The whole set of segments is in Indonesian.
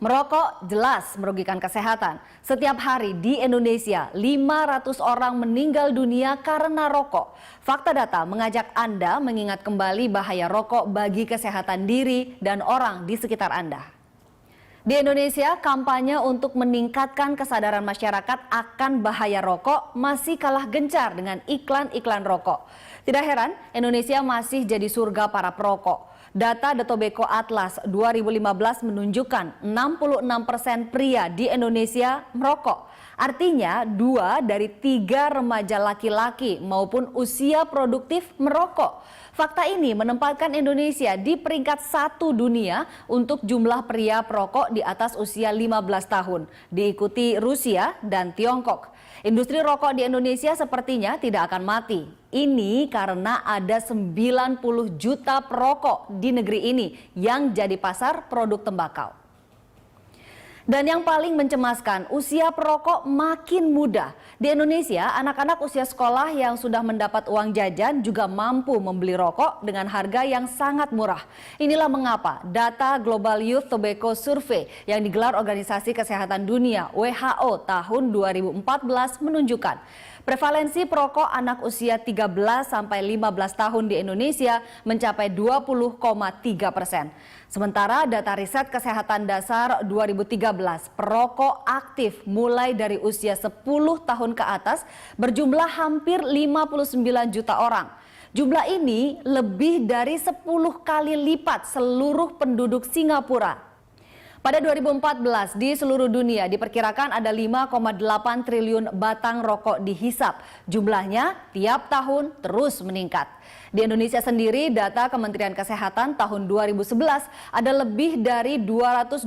Merokok jelas merugikan kesehatan. Setiap hari di Indonesia, 500 orang meninggal dunia karena rokok. Fakta data mengajak Anda mengingat kembali bahaya rokok bagi kesehatan diri dan orang di sekitar Anda. Di Indonesia, kampanye untuk meningkatkan kesadaran masyarakat akan bahaya rokok masih kalah gencar dengan iklan-iklan rokok. Tidak heran, Indonesia masih jadi surga para perokok. Data The Tobacco Atlas 2015 menunjukkan 66% pria di Indonesia merokok. Artinya 2 dari 3 remaja laki-laki maupun usia produktif merokok. Fakta ini menempatkan Indonesia di peringkat 1 dunia untuk jumlah pria perokok di atas usia 15 tahun, diikuti Rusia dan Tiongkok. Industri rokok di Indonesia sepertinya tidak akan mati. Ini karena ada 90 juta perokok di negeri ini yang jadi pasar produk tembakau. Dan yang paling mencemaskan, usia perokok makin muda. Di Indonesia, anak-anak usia sekolah yang sudah mendapat uang jajan juga mampu membeli rokok dengan harga yang sangat murah. Inilah mengapa data Global Youth Tobacco Survey yang digelar Organisasi Kesehatan Dunia WHO tahun 2014 menunjukkan prevalensi perokok anak usia 13 sampai 15 tahun di Indonesia mencapai 20,3%. Sementara data riset kesehatan dasar 2013, perokok aktif mulai dari usia 10 tahun ke atas berjumlah hampir 59 juta orang. Jumlah ini lebih dari 10 kali lipat seluruh penduduk Singapura. Pada 2014 di seluruh dunia diperkirakan ada 5,8 triliun batang rokok dihisap. Jumlahnya tiap tahun terus meningkat. Di Indonesia sendiri data Kementerian Kesehatan tahun 2011 ada lebih dari 225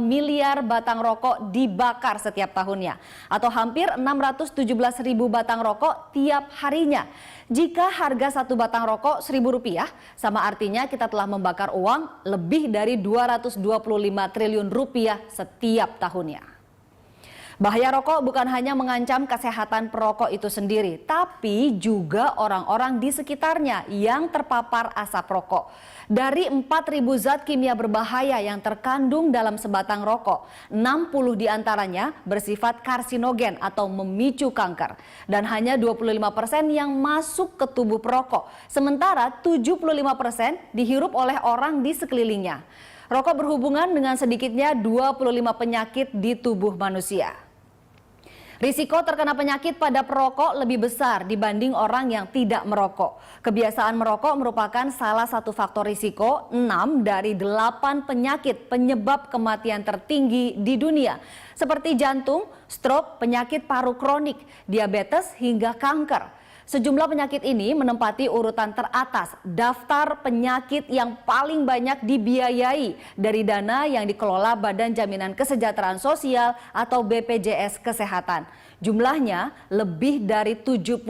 miliar batang rokok dibakar setiap tahunnya atau hampir 617 ribu batang rokok tiap harinya. Jika harga satu batang rokok Rp1.000, sama artinya kita telah membakar uang lebih dari 225 triliun rupiah setiap tahunnya. Bahaya rokok bukan hanya mengancam kesehatan perokok itu sendiri, tapi juga orang-orang di sekitarnya yang terpapar asap rokok. Dari 4.000 zat kimia berbahaya yang terkandung dalam sebatang rokok, 60 diantaranya bersifat karsinogen atau memicu kanker. Dan hanya 25% yang masuk ke tubuh perokok, sementara 75% dihirup oleh orang di sekelilingnya. Rokok berhubungan dengan sedikitnya 25 penyakit di tubuh manusia. Risiko terkena penyakit pada perokok lebih besar dibanding orang yang tidak merokok. Kebiasaan merokok merupakan salah satu faktor risiko 6 dari 8 penyakit penyebab kematian tertinggi di dunia, seperti jantung, stroke, penyakit paru kronik, diabetes hingga kanker. Sejumlah penyakit ini menempati urutan teratas daftar penyakit yang paling banyak dibiayai dari dana yang dikelola Badan Jaminan Kesejahteraan Sosial atau BPJS Kesehatan. Jumlahnya lebih dari 70%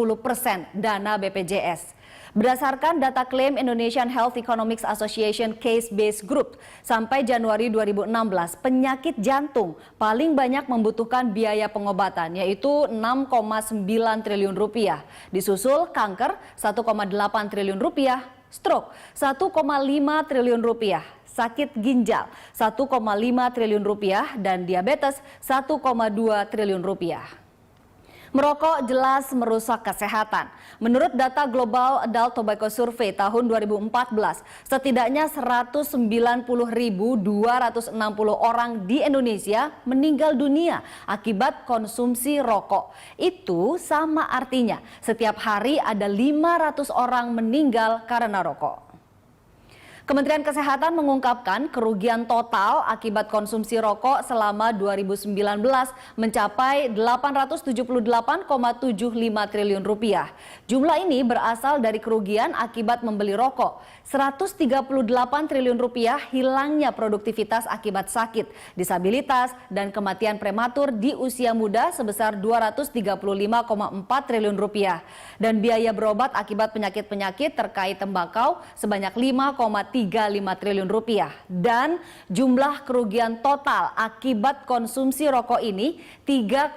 dana BPJS. Berdasarkan data klaim Indonesian Health Economics Association Case Based Group, sampai Januari 2016 penyakit jantung paling banyak membutuhkan biaya pengobatan yaitu 6,9 triliun rupiah. Disusul kanker 1,8 triliun rupiah, stroke 1,5 triliun rupiah, sakit ginjal 1,5 triliun rupiah dan diabetes 1,2 triliun rupiah. Merokok jelas merusak kesehatan. Menurut data Global Adult Tobacco Survey tahun 2014, setidaknya 190.260 orang di Indonesia meninggal dunia akibat konsumsi rokok. Itu sama artinya setiap hari ada 500 orang meninggal karena rokok. Kementerian Kesehatan mengungkapkan kerugian total akibat konsumsi rokok selama 2019 mencapai 878,75 triliun rupiah. Jumlah ini berasal dari kerugian akibat membeli rokok. 138 triliun rupiah hilangnya produktivitas akibat sakit, disabilitas, dan kematian prematur di usia muda sebesar 235,4 triliun rupiah. Dan biaya berobat akibat penyakit-penyakit terkait tembakau sebanyak 5,35 triliun rupiah. Dan jumlah kerugian total akibat konsumsi rokok ini 3,7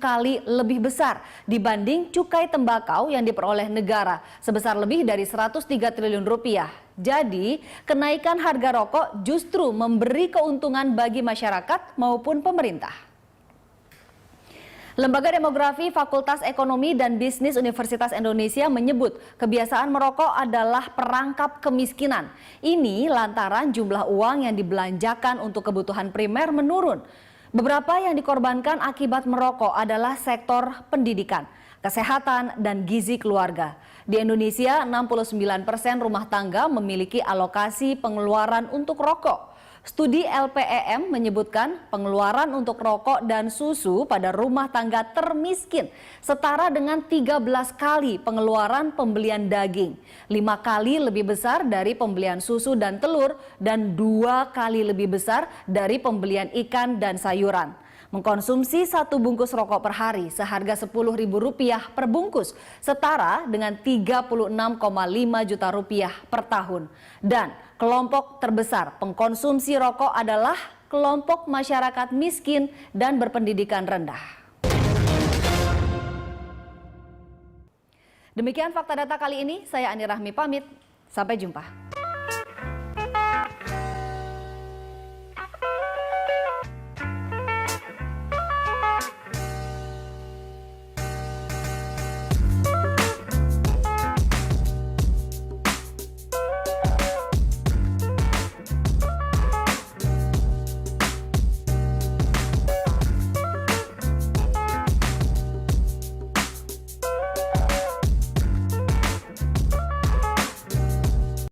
kali lebih besar dibanding cukai tembakau yang diperoleh negara sebesar lebih dari 103 triliun rupiah. Jadi, kenaikan harga rokok justru memberi keuntungan bagi masyarakat maupun pemerintah. Lembaga Demografi Fakultas Ekonomi dan Bisnis Universitas Indonesia menyebut kebiasaan merokok adalah perangkap kemiskinan. Ini lantaran jumlah uang yang dibelanjakan untuk kebutuhan primer menurun. Beberapa yang dikorbankan akibat merokok adalah sektor pendidikan, kesehatan, dan gizi keluarga. Di Indonesia, 69% rumah tangga memiliki alokasi pengeluaran untuk rokok. Studi LPEM menyebutkan pengeluaran untuk rokok dan susu pada rumah tangga termiskin setara dengan 13 kali pengeluaran pembelian daging, 5 kali lebih besar dari pembelian susu dan telur, dan 2 kali lebih besar dari pembelian ikan dan sayuran. Mengkonsumsi 1 bungkus rokok per hari seharga Rp10.000 per bungkus setara dengan Rp36,5 juta per tahun. Dan kelompok terbesar pengkonsumsi rokok adalah kelompok masyarakat miskin dan berpendidikan rendah. Demikian fakta data kali ini, saya Ani Rahmi pamit, sampai jumpa.